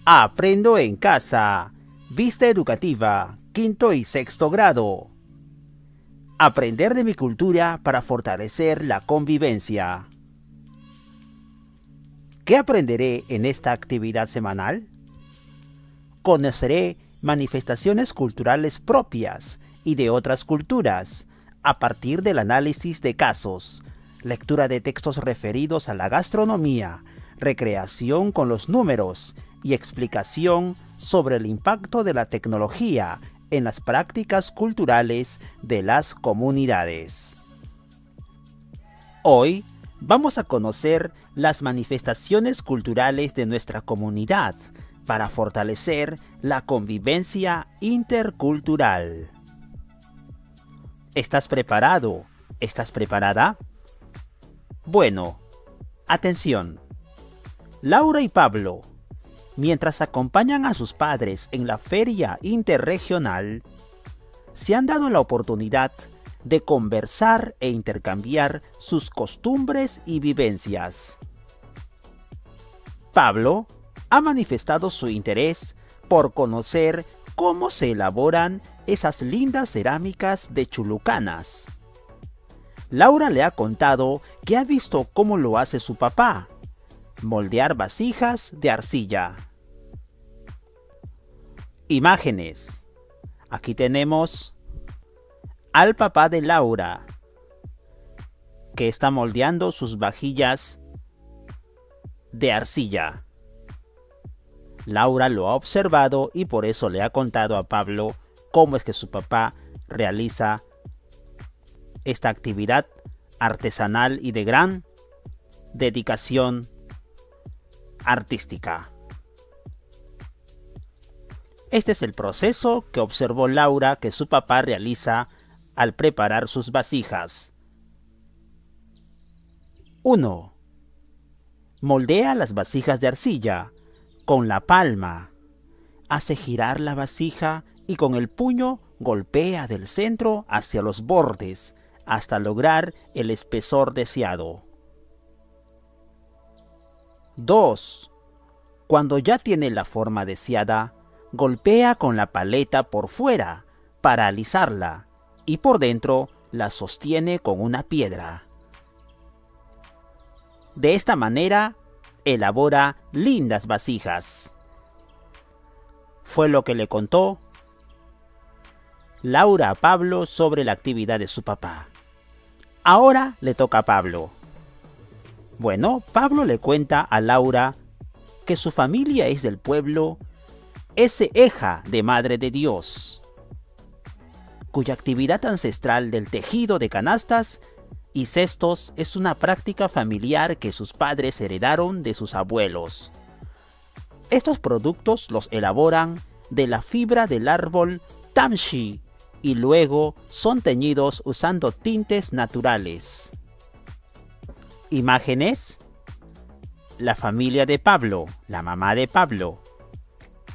Aprendo en casa. Vista educativa, quinto y sexto grado. Aprender de mi cultura para fortalecer la convivencia. ¿Qué aprenderé en esta actividad semanal? Conoceré manifestaciones culturales propias y de otras culturas a partir del análisis de casos, lectura de textos referidos a la gastronomía, recreación con los números y explicación sobre el impacto de la tecnología en las prácticas culturales de las comunidades. Hoy vamos a conocer las manifestaciones culturales de nuestra comunidad para fortalecer la convivencia intercultural. ¿Estás preparado? ¿Estás preparada? Bueno, atención. Laura y Pablo, mientras acompañan a sus padres en la feria interregional, se han dado la oportunidad de conversar e intercambiar sus costumbres y vivencias. Pablo ha manifestado su interés por conocer cómo se elaboran esas lindas cerámicas de Chulucanas. Laura le ha contado que ha visto cómo lo hace su papá, moldear vasijas de arcilla. Imágenes. Aquí tenemos al papá de Laura, que está moldeando sus vajillas de arcilla. Laura lo ha observado y por eso le ha contado a Pablo cómo es que su papá realiza esta actividad artesanal y de gran dedicación artística. Este es el proceso que observó Laura que su papá realiza al preparar sus vasijas. 1. Moldea las vasijas de arcilla con la palma. Hace girar la vasija y con el puño golpea del centro hacia los bordes hasta lograr el espesor deseado. 2. Cuando ya tiene la forma deseada, golpea con la paleta por fuera para alisarla y por dentro la sostiene con una piedra. De esta manera, elabora lindas vasijas. Fue lo que le contó Laura a Pablo sobre la actividad de su papá. Ahora le toca a Pablo. Bueno, Pablo le cuenta a Laura que su familia es del pueblo Eja de Madre de Dios, cuya actividad ancestral del tejido de canastas y cestos es una práctica familiar que sus padres heredaron de sus abuelos. Estos productos los elaboran de la fibra del árbol tamshi y luego son teñidos usando tintes naturales. Imágenes. La familia de Pablo, la mamá de Pablo,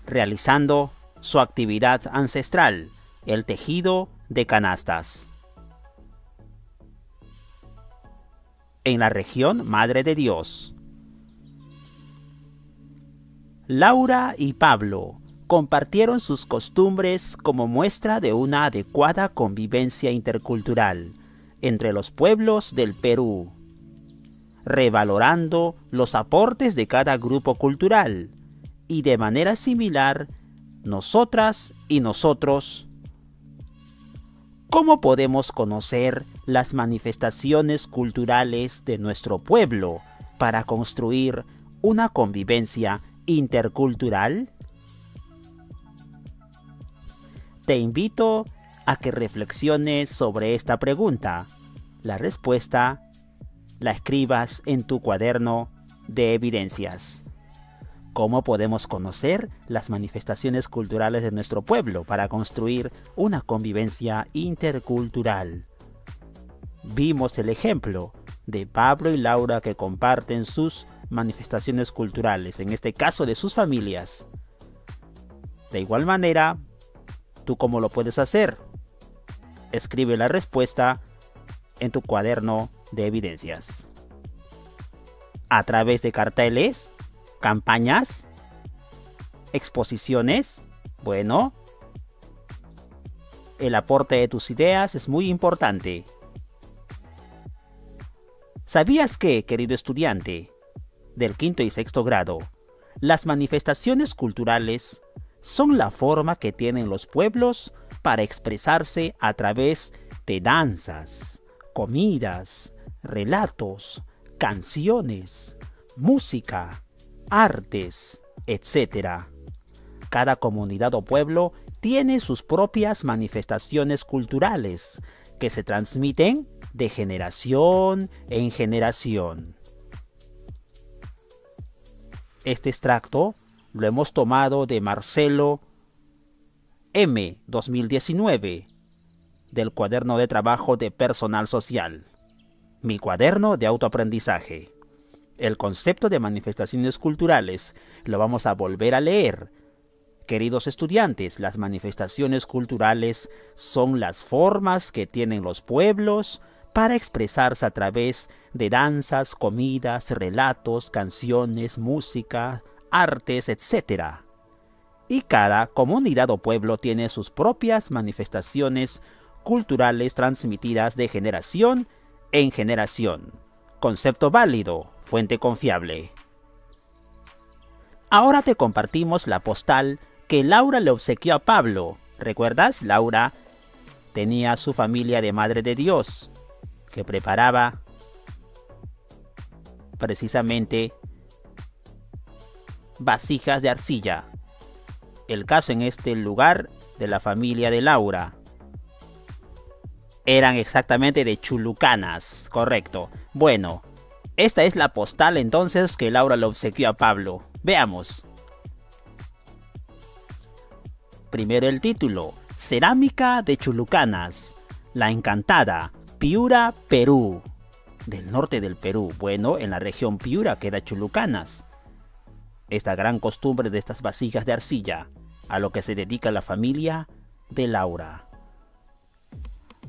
realizando su actividad ancestral, el tejido de canastas. En la región Madre de Dios, Laura y Pablo compartieron sus costumbres como muestra de una adecuada convivencia intercultural entre los pueblos del Perú, revalorando los aportes de cada grupo cultural y de manera similar, nosotras y nosotros. ¿Cómo podemos conocer las manifestaciones culturales de nuestro pueblo para construir una convivencia intercultural? Te invito a que reflexiones sobre esta pregunta. La respuesta la escribas en tu cuaderno de evidencias. ¿Cómo podemos conocer las manifestaciones culturales de nuestro pueblo para construir una convivencia intercultural? Vimos el ejemplo de Pablo y Laura que comparten sus manifestaciones culturales, en este caso de sus familias. De igual manera, ¿tú cómo lo puedes hacer? Escribe la respuesta en tu cuaderno de evidencias. A través de carteles, campañas, ¿Exposiciones? Bueno, el aporte de tus ideas es muy importante. ¿Sabías que, querido estudiante del quinto y sexto grado, las manifestaciones culturales son la forma que tienen los pueblos para expresarse a través de danzas, comidas, relatos, canciones, música, artes, etc.? Cada comunidad o pueblo tiene sus propias manifestaciones culturales que se transmiten de generación en generación. Este extracto lo hemos tomado de Marcelo M. 2019, del cuaderno de trabajo de personal social, mi cuaderno de autoaprendizaje. El concepto de manifestaciones culturales lo vamos a volver a leer. Queridos estudiantes, las manifestaciones culturales son las formas que tienen los pueblos para expresarse a través de danzas, comidas, relatos, canciones, música, artes, etc. Y cada comunidad o pueblo tiene sus propias manifestaciones culturales transmitidas de generación en generación. Concepto válido, fuente confiable. Ahora te compartimos la postal que Laura le obsequió a Pablo. ¿Recuerdas? Laura tenía a su familia de Madre de Dios, que preparaba precisamente vasijas de arcilla. El caso en este lugar de la familia de Laura eran exactamente de Chulucanas, correcto. Bueno, esta es la postal entonces que Laura le obsequió a Pablo. Veamos. Primero el título: Cerámica de Chulucanas, La Encantada, Piura, Perú. Del norte del Perú. Bueno, en la región Piura queda Chulucanas. Esta gran costumbre de estas vasijas de arcilla, a lo que se dedica la familia de Laura.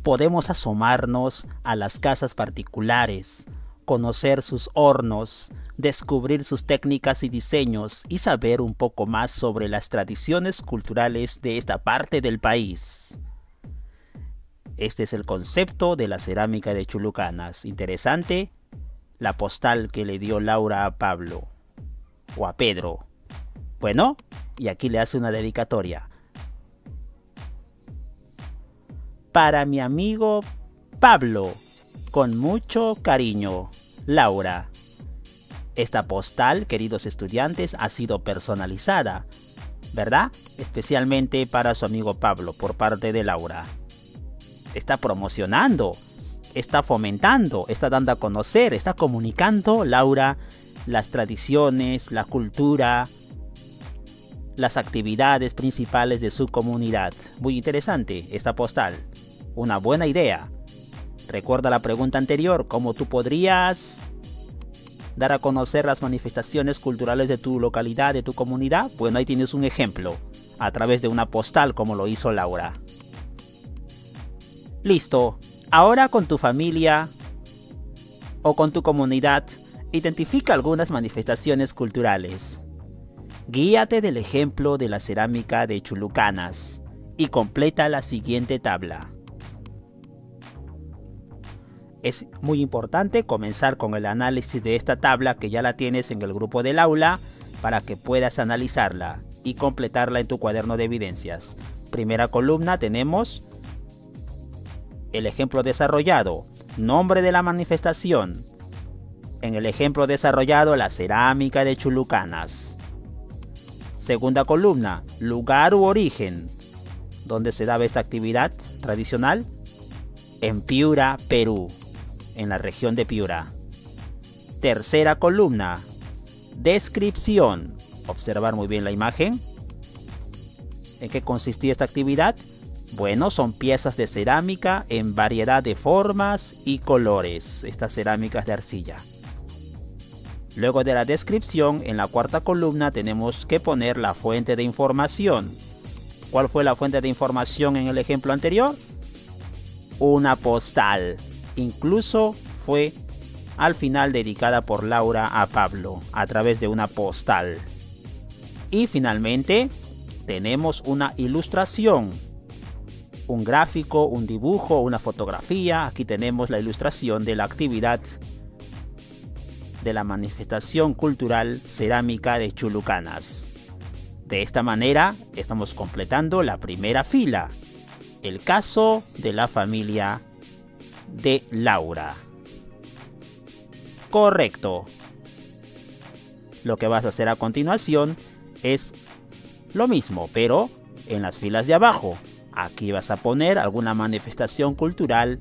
Podemos asomarnos a las casas particulares, conocer sus hornos, descubrir sus técnicas y diseños y saber un poco más sobre las tradiciones culturales de esta parte del país. Este es el concepto de la cerámica de Chulucanas. Interesante la postal que le dio Laura a Pablo o a Pedro. Bueno, y aquí le hace una dedicatoria. Para mi amigo Pablo, con mucho cariño, Laura. Esta postal, queridos estudiantes, ha sido personalizada, ¿verdad? Especialmente para su amigo Pablo, por parte de Laura. Está promocionando, está fomentando, está dando a conocer, está comunicando, Laura, las tradiciones, la cultura, las actividades principales de su comunidad. Muy interesante esta postal. Una buena idea. Recuerda la pregunta anterior: ¿cómo tú podrías dar a conocer las manifestaciones culturales de tu localidad, de tu comunidad? Bueno, ahí tienes un ejemplo, a través de una postal como lo hizo Laura. Listo. Ahora con tu familia o con tu comunidad, identifica algunas manifestaciones culturales. Guíate del ejemplo de la cerámica de Chulucanas y completa la siguiente tabla. Es muy importante comenzar con el análisis de esta tabla, que ya la tienes en el grupo del aula, para que puedas analizarla y completarla en tu cuaderno de evidencias. Primera columna tenemos el ejemplo desarrollado, nombre de la manifestación. En el ejemplo desarrollado, la cerámica de Chulucanas. Segunda columna, lugar u origen. ¿Dónde se daba esta actividad tradicional? En Piura, Perú, en la región de Piura. Tercera columna, descripción. Observar muy bien la imagen. ¿En qué consistía esta actividad? Bueno, son piezas de cerámica en variedad de formas y colores, estas cerámicas de arcilla. Luego de la descripción, en la cuarta columna tenemos que poner la fuente de información. ¿Cuál fue la fuente de información en el ejemplo anterior? Una postal. Incluso fue al final dedicada por Laura a Pablo, a través de una postal. Y finalmente tenemos una ilustración, un gráfico, un dibujo, una fotografía. Aquí tenemos la ilustración de la actividad de la manifestación cultural cerámica de Chulucanas. De esta manera estamos completando la primera fila, el caso de la familia de Laura. Correcto. Lo que vas a hacer a continuación es lo mismo, pero en las filas de abajo. Aquí vas a poner alguna manifestación cultural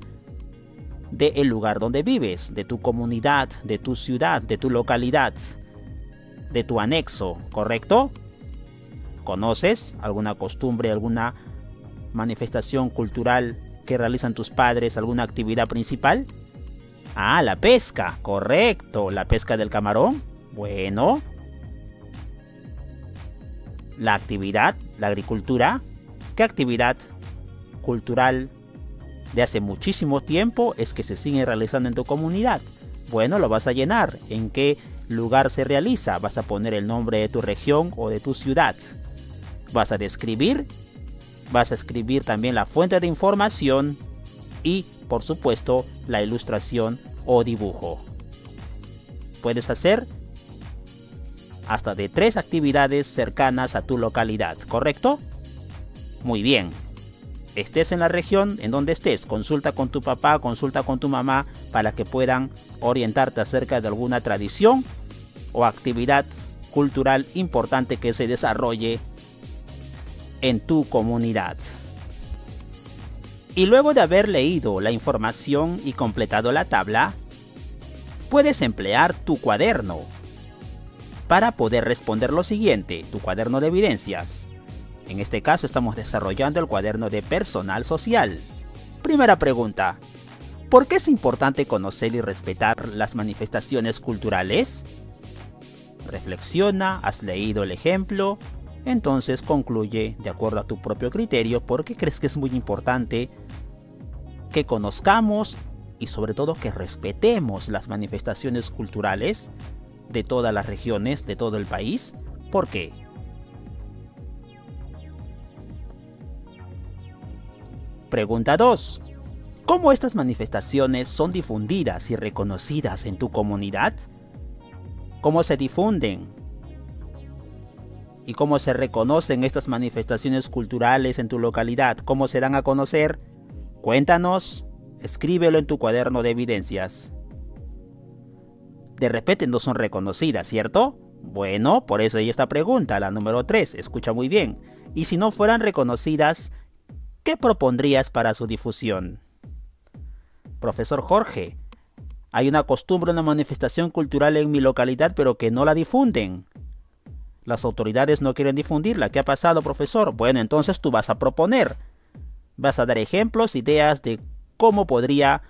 del lugar donde vives, de tu comunidad, de tu ciudad, de tu localidad, de tu anexo, ¿correcto? ¿Conoces alguna costumbre, alguna manifestación cultural que realizan tus padres, alguna actividad principal? Ah, la pesca, correcto, la pesca del camarón. Bueno, la actividad, la agricultura. ¿Qué actividad cultural de hace muchísimo tiempo es que se sigue realizando en tu comunidad? Bueno, lo vas a llenar. ¿En qué lugar se realiza? Vas a poner el nombre de tu región o de tu ciudad. Vas a describir. Vas a escribir también la fuente de información y, por supuesto, la ilustración o dibujo. Puedes hacer hasta de 3 actividades cercanas a tu localidad, ¿correcto? Muy bien. Estés en la región en donde estés, consulta con tu papá, consulta con tu mamá para que puedan orientarte acerca de alguna tradición o actividad cultural importante que se desarrolle en tu comunidad. Y luego de haber leído la información y completado la tabla, puedes emplear tu cuaderno para poder responder lo siguiente, tu cuaderno de evidencias. En este caso estamos desarrollando el cuaderno de personal social. Primera pregunta, ¿por qué es importante conocer y respetar las manifestaciones culturales? Reflexiona, has leído el ejemplo, entonces concluye de acuerdo a tu propio criterio por qué crees que es muy importante que conozcamos y sobre todo que respetemos las manifestaciones culturales de todas las regiones, de todo el país. ¿Por qué? Pregunta 2. ¿Cómo estas manifestaciones son difundidas y reconocidas en tu comunidad? ¿Cómo se difunden? ¿Y cómo se reconocen estas manifestaciones culturales en tu localidad? ¿Cómo se dan a conocer? Cuéntanos, escríbelo en tu cuaderno de evidencias. De repente no son reconocidas, ¿cierto? Bueno, por eso hay esta pregunta, la número 3, escucha muy bien. Y si no fueran reconocidas, ¿qué propondrías para su difusión? Profesor Jorge, hay una costumbre, una manifestación cultural en mi localidad, pero que no la difunden. Las autoridades no quieren difundirla. ¿Qué ha pasado, profesor? Bueno, entonces tú vas a proponer. Vas a dar ejemplos, ideas de cómo podría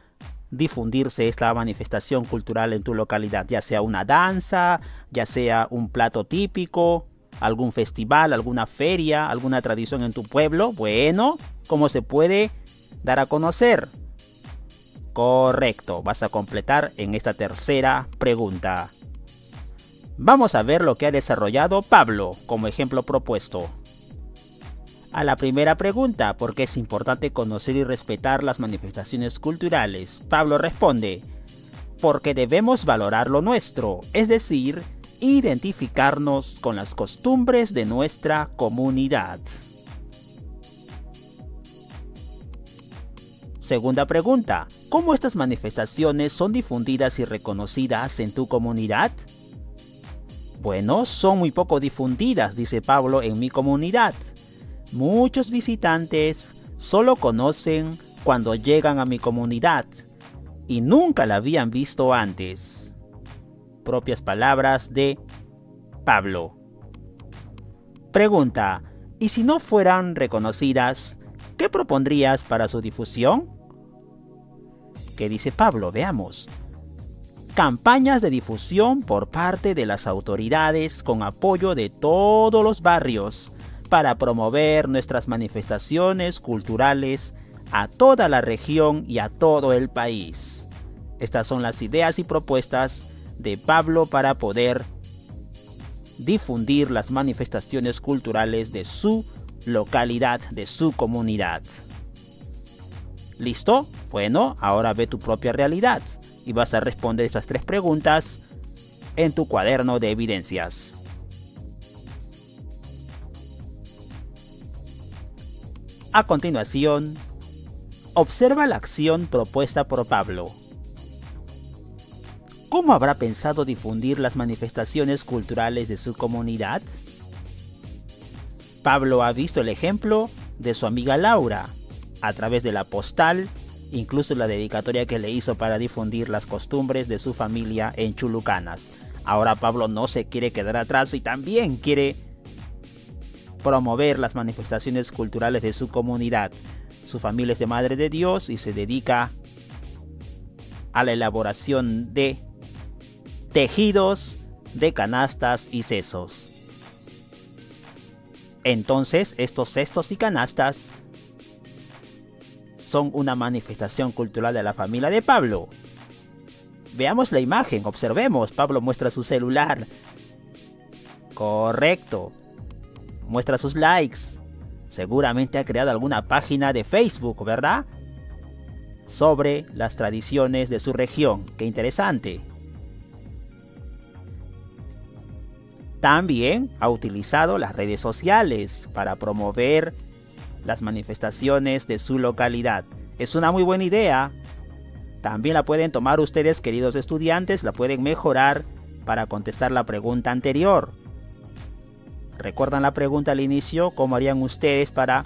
difundirse esta manifestación cultural en tu localidad. Ya sea una danza, ya sea un plato típico, algún festival, alguna feria, alguna tradición en tu pueblo. Bueno, ¿cómo se puede dar a conocer? Correcto, vas a completar en esta tercera pregunta. Vamos a ver lo que ha desarrollado Pablo como ejemplo propuesto. A la primera pregunta, ¿por qué es importante conocer y respetar las manifestaciones culturales? Pablo responde, porque debemos valorar lo nuestro, es decir, identificarnos con las costumbres de nuestra comunidad. Segunda pregunta, ¿cómo estas manifestaciones son difundidas y reconocidas en tu comunidad? Bueno, son muy poco difundidas, dice Pablo, en mi comunidad. Muchos visitantes solo conocen cuando llegan a mi comunidad y nunca la habían visto antes. Propias palabras de Pablo. Pregunta, ¿y si no fueran reconocidas, qué propondrías para su difusión? ¿Qué dice Pablo? Veamos. Campañas de difusión por parte de las autoridades con apoyo de todos los barrios para promover nuestras manifestaciones culturales a toda la región y a todo el país. Estas son las ideas y propuestas de Pablo para poder difundir las manifestaciones culturales de su localidad, de su comunidad. ¿Listo? Bueno, ahora ve tu propia realidad y vas a responder estas 3 preguntas en tu cuaderno de evidencias. A continuación, observa la acción propuesta por Pablo. ¿Cómo habrá pensado difundir las manifestaciones culturales de su comunidad? Pablo ha visto el ejemplo de su amiga Laura, a través de la postal, incluso la dedicatoria que le hizo para difundir las costumbres de su familia en Chulucanas. Ahora Pablo no se quiere quedar atrás y también quiere promover las manifestaciones culturales de su comunidad. Su familia es de Madre de Dios y se dedica a la elaboración de tejidos, de canastas y sesos. Entonces, estos cestos y canastas son una manifestación cultural de la familia de Pablo. Veamos la imagen, observemos. Pablo muestra su celular. Correcto. Muestra sus likes. Seguramente ha creado alguna página de Facebook, ¿verdad? Sobre las tradiciones de su región. ¡Qué interesante! También ha utilizado las redes sociales para promover las manifestaciones de su localidad. Es una muy buena idea. También la pueden tomar ustedes, queridos estudiantes, la pueden mejorar para contestar la pregunta anterior. ¿Recuerdan la pregunta al inicio? ¿Cómo harían ustedes para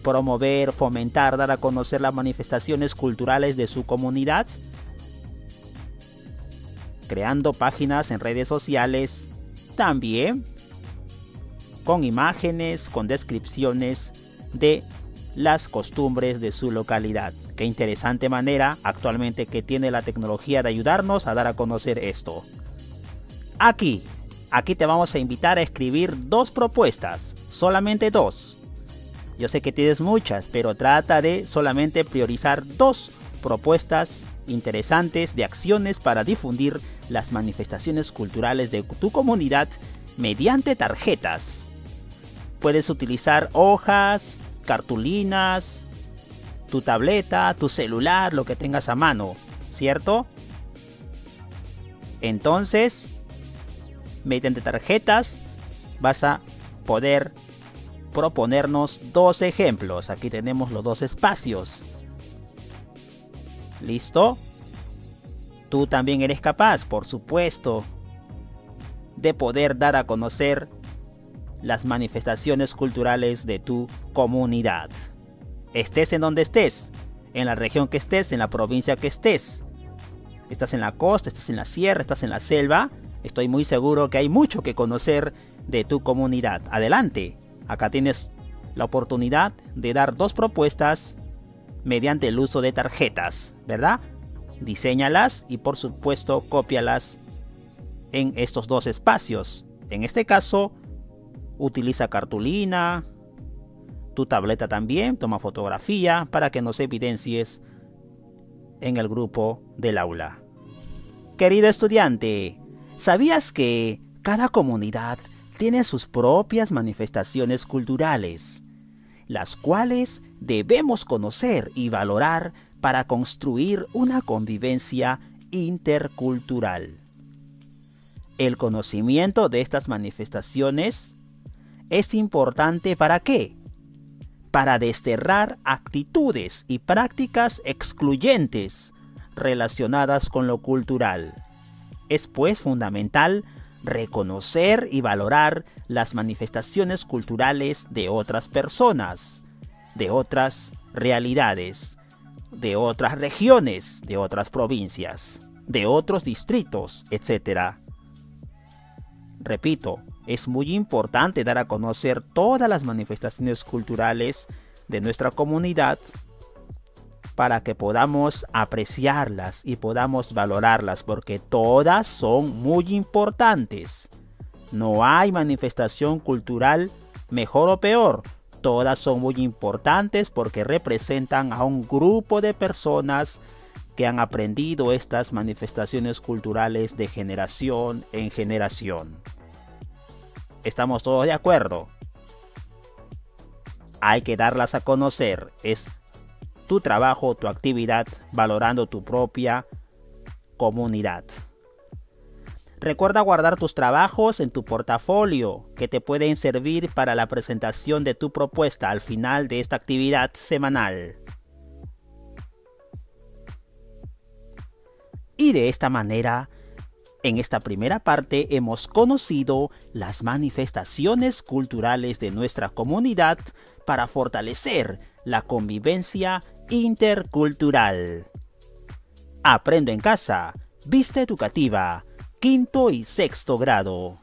promover, fomentar, dar a conocer las manifestaciones culturales de su comunidad? Creando páginas en redes sociales, también con imágenes, con descripciones de las costumbres de su localidad. Qué interesante manera actualmente que tiene la tecnología de ayudarnos a dar a conocer esto. Aquí te vamos a invitar a escribir 2 propuestas, solamente 2. Yo sé que tienes muchas, pero trata de solamente priorizar 2 propuestas interesantes de acciones para difundir las manifestaciones culturales de tu comunidad mediante tarjetas. Puedes utilizar hojas, cartulinas, tu tableta, tu celular, lo que tengas a mano, ¿cierto? Entonces, mediante tarjetas vas a poder proponernos 2 ejemplos. Aquí tenemos los 2 espacios. ¿Listo? Tú también eres capaz, por supuesto, de poder dar a conocer las manifestaciones culturales de tu comunidad. Estés en donde estés, en la región que estés, en la provincia que estés. Estás en la costa, estás en la sierra, estás en la selva. Estoy muy seguro que hay mucho que conocer de tu comunidad. Adelante, acá tienes la oportunidad de dar 2 propuestas mediante el uso de tarjetas, ¿verdad? Diséñalas y por supuesto cópialas en estos 2 espacios. En este caso, utiliza cartulina, tu tableta también, toma fotografía para que nos evidencies en el grupo del aula. Querido estudiante, ¿sabías que cada comunidad tiene sus propias manifestaciones culturales, las cuales debemos conocer y valorar para construir una convivencia intercultural? El conocimiento de estas manifestaciones es importante ¿para qué? Para desterrar actitudes y prácticas excluyentes relacionadas con lo cultural. Es pues fundamental reconocer y valorar las manifestaciones culturales de otras personas, de otras realidades, de otras regiones, de otras provincias, de otros distritos, etc. Repito, es muy importante dar a conocer todas las manifestaciones culturales de nuestra comunidad para que podamos apreciarlas y podamos valorarlas, porque todas son muy importantes. No hay manifestación cultural mejor o peor. Todas son muy importantes porque representan a un grupo de personas que han aprendido estas manifestaciones culturales de generación en generación. ¿Estamos todos de acuerdo? Hay que darlas a conocer. Es tu trabajo, tu actividad, valorando tu propia comunidad. Recuerda guardar tus trabajos en tu portafolio, que te pueden servir para la presentación de tu propuesta al final de esta actividad semanal. Y de esta manera, en esta primera parte hemos conocido las manifestaciones culturales de nuestra comunidad para fortalecer la convivencia intercultural. Aprendo en casa, Vista Educativa, 5º y 6º grado.